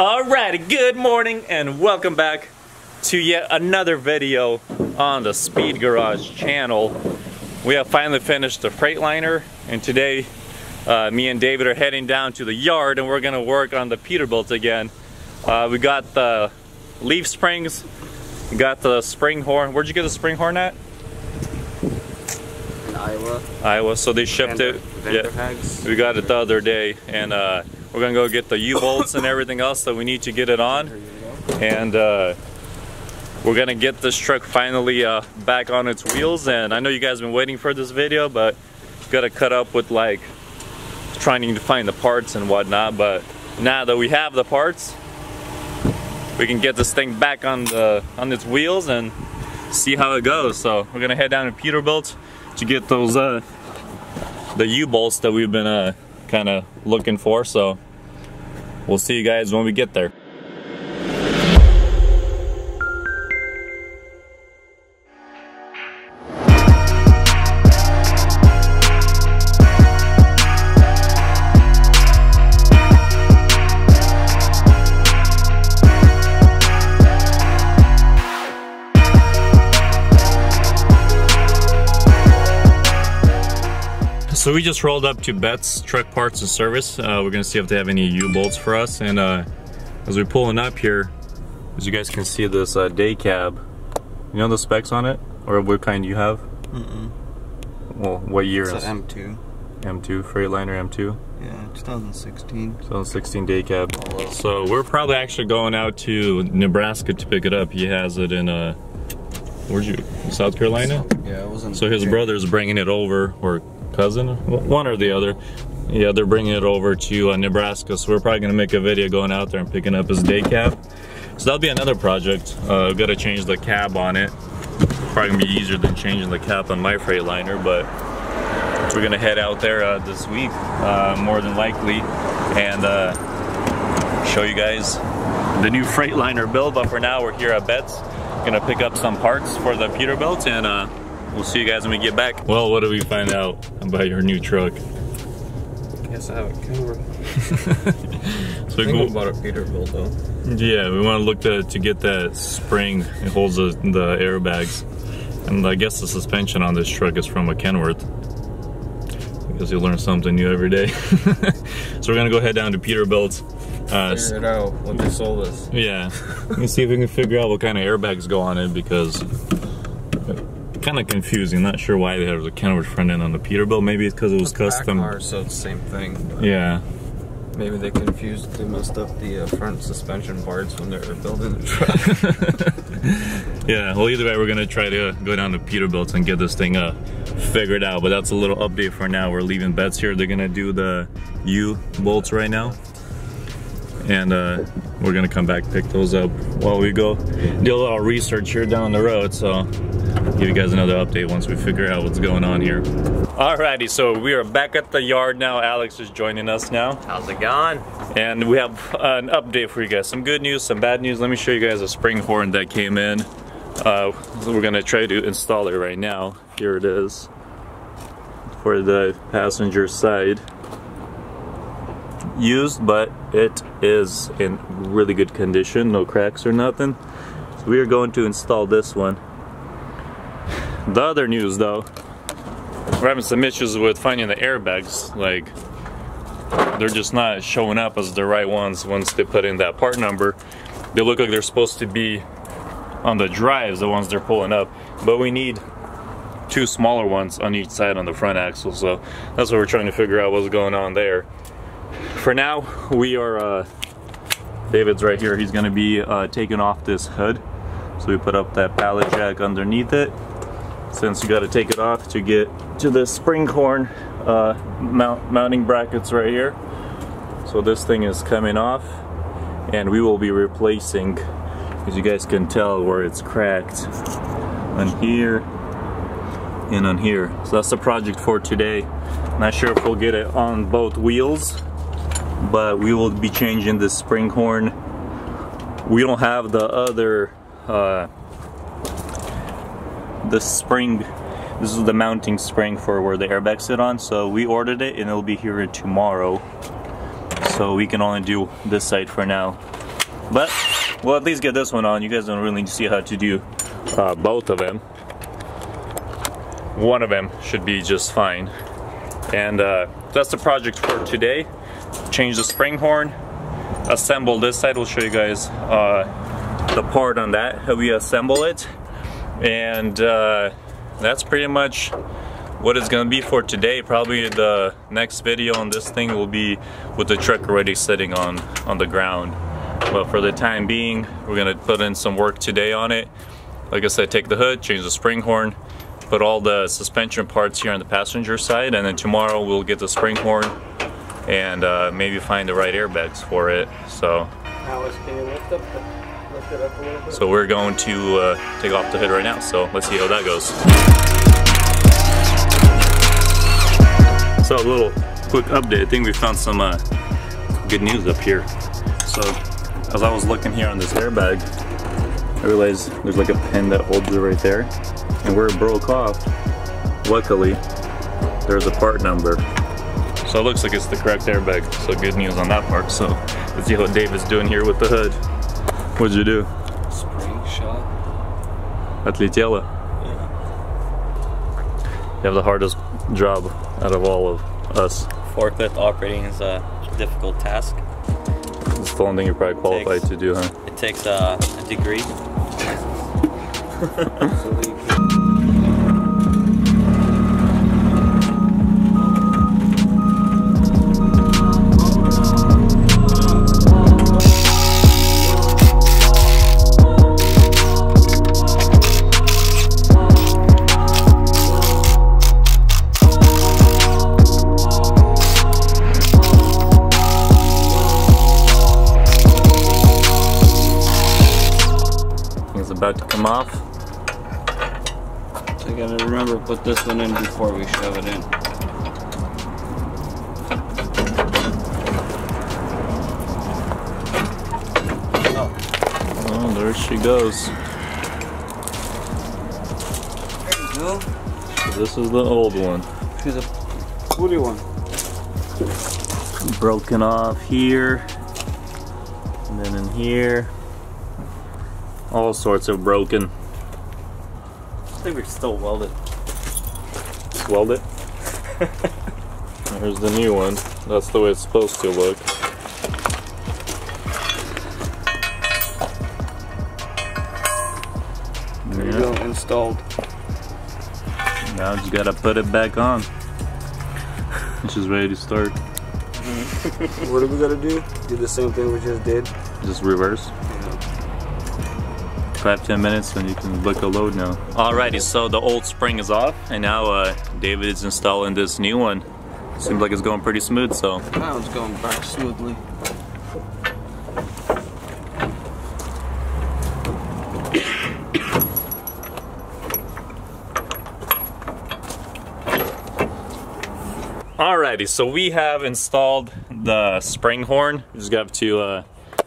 Alrighty, good morning and welcome back to yet another video on the SpeedGarage channel. We have finally finished the Freightliner, and today me and David are heading down to the yard and we're going to work on the Peterbilt again. We got the leaf springs, we got the spring horn. Where'd you get the spring horn at? In Iowa. Iowa, so they shipped it. Yeah, we got it the other day, and we're gonna go get the U-bolts and everything else that we need to get it on, and we're gonna get this truck finally back on its wheels. And I know you guys have been waiting for this video, but gotta cut up with like trying to find the parts and whatnot. But now that we have the parts, we can get this thing back on its wheels and see how it goes. So we're gonna head down to Peterbilt to get those the U-bolts that we've been kind of looking for. So we'll see you guys when we get there. So we just rolled up to Bet's Truck Parts and Service. We're gonna see if they have any U-bolts for us. And as we're pulling up here, as you guys can see, this day cab. You know the specs on it, or what kind you have? Well, what year is it? M2. M2, Freightliner M2. Yeah, 2016. 2016 day cab. So we're probably actually going out to Nebraska to pick it up. He has it in where'd you? South Carolina? Yeah, it was in. So his brother's bringing it over, or cousin, one or the other. Yeah, they're bringing it over to Nebraska, so we're probably gonna make a video going out there and picking up his day cab. So that'll be another project. We've got to change the cab on it. Probably gonna be easier than changing the cap on my Freightliner, but we're gonna head out there this week, more than likely, and show you guys the new Freightliner build. But for now, we're here at Bet's, gonna pick up some parts for the Peterbilt, and we'll see you guys when we get back. Well, what do we find out about your new truck? Guess I have a Kenworth. So I think about a Peterbilt though. Yeah, we want to look to get that spring. It holds the airbags. And I guess the suspension on this truck is from a Kenworth. Because you learn something new every day. So we're gonna go head down to Peterbilt. Figure it out what they sold us. Yeah, let's see if we can figure out what kind of airbags go on it, because kind of confusing. Not sure why they have the Kenworth front end on the Peterbilt. Maybe it's because it was custom. Car, so it's the same thing. Yeah. Maybe they messed up the front suspension parts when they were building the truck. Yeah. Well, either way, we're gonna try to go down to Peterbilt and get this thing figured out. But that's a little update for now. We're leaving Bet's here. They're gonna do the U-bolts right now, and we're gonna come back pick those up while we go do a little research here down the road. So give you guys another update once we figure out what's going on here. Alrighty, so we are back at the yard now. Alex is joining us now. How's it going? And we have an update for you guys. Some good news, some bad news. Let me show you guys a spring horn that came in. We're gonna try to install it right now. Here it is for the passenger side. Used, but it is in really good condition, no cracks or nothing. So we are going to install this one. The other news though, we're having some issues with finding the airbags. Like, they're just not showing up as the right ones once they put in that part number. They look like they're supposed to be on the drives, the ones they're pulling up, but we need two smaller ones on each side on the front axle. So that's what we're trying to figure out what's going on there. For now, we are, David's right here. He's gonna be taking off this hood. So we put up that pallet jack underneath it, since you got to take it off to get to the spring horn mounting brackets right here. So this thing is coming off, and we will be replacing, as you guys can tell, where it's cracked on here and on here. So that's the project for today. Not sure if we'll get it on both wheels, but we will be changing the spring horn. We don't have the other the spring. This is the mounting spring for where the airbags sit on, so we ordered it and it'll be here tomorrow. So we can only do this side for now. But we'll at least get this one on. You guys don't really see how to do both of them. One of them should be just fine. And that's the project for today. Change the spring horn, assemble this side. We'll show you guys the part on that, how we assemble it. And that's pretty much what it's gonna be for today. Probably the next video on this thing will be with the truck already sitting on the ground. But for the time being, we're gonna put in some work today on it. Like I said, take the hood, change the spring horn, put all the suspension parts here on the passenger side, and then tomorrow we'll get the spring horn and maybe find the right airbags for it. So Alice, can you lift it up a little bit? So we're going to take off the hood right now, so let's see how that goes. So a little quick update. I think we found some good news up here. So as I was looking here on this airbag, I realized there's like a pin that holds it right there, and where it broke off, luckily there's a part number. So it looks like it's the correct airbag, so good news on that part. So let's see what David's doing here with the hood. What'd you do? Spring shot. Отлетело? Yeah. You have the hardest job out of all of us. Forklift operating is a difficult task. It's the only thing you're probably qualified to do, huh? It takes a degree. About to come off. So you gotta remember to put this one in before we shove it in. Oh, there she goes. There you go. So this is the old one. She's a woody one. Broken off here, and then in here. All sorts of broken. I think we can still weld it. Just weld it. Here's the new one. That's the way it's supposed to look. There you go, installed. Now just gotta put it back on. She's ready to start. What do we gotta do? Do the same thing we just did? Just reverse. 5-10 minutes and you can book a load now. Alrighty, so the old spring is off and now David is installing this new one. Seems like it's going pretty smooth, so. That one's going back smoothly. Alrighty, so we have installed the spring horn. We just got to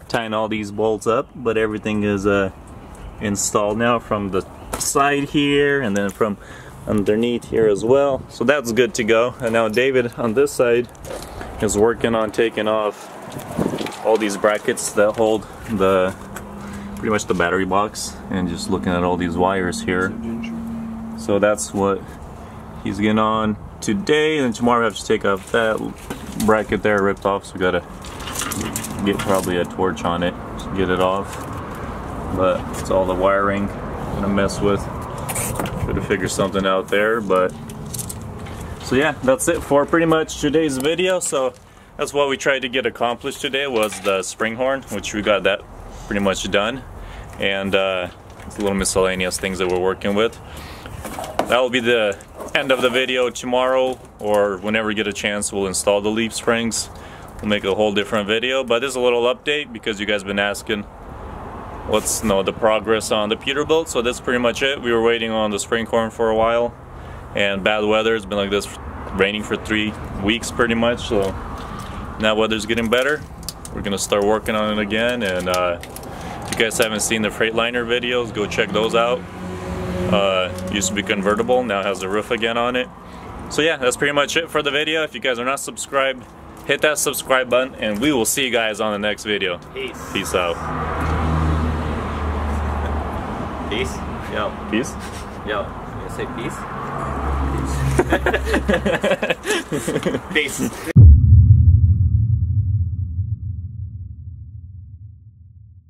tighten all these bolts up, but everything is installed now from the side here and then from underneath here as well. So that's good to go. And now David on this side is working on taking off all these brackets that hold the pretty much the battery box, and just looking at all these wires here. So that's what he's getting on today, and tomorrow we have to take off that bracket there ripped off, so we gotta get probably a torch on it to get it off. But it's all the wiring I'm gonna mess with. Gotta figure something out there, but so yeah, that's it for pretty much today's video. So that's what we tried to get accomplished today, was the spring horn, which we got that pretty much done, and it's a little miscellaneous things that we're working with. That will be the end of the video. Tomorrow or whenever we get a chance, we'll install the leaf springs. We'll make a whole different video, but this is a little update because you guys been asking what's the progress on the Peterbilt. So that's pretty much it. We were waiting on the spring horn for a while, and bad weather. It's been like this, raining for 3 weeks pretty much, so now weather's getting better. We're gonna start working on it again, and if you guys haven't seen the Freightliner videos, go check those out. Used to be convertible, now has the roof again on it. So yeah, that's pretty much it for the video. If you guys are not subscribed, hit that subscribe button, and we will see you guys on the next video. Peace. Peace out. Peace. Yo. Peace. Yo. You gonna say peace? Peace. Peace.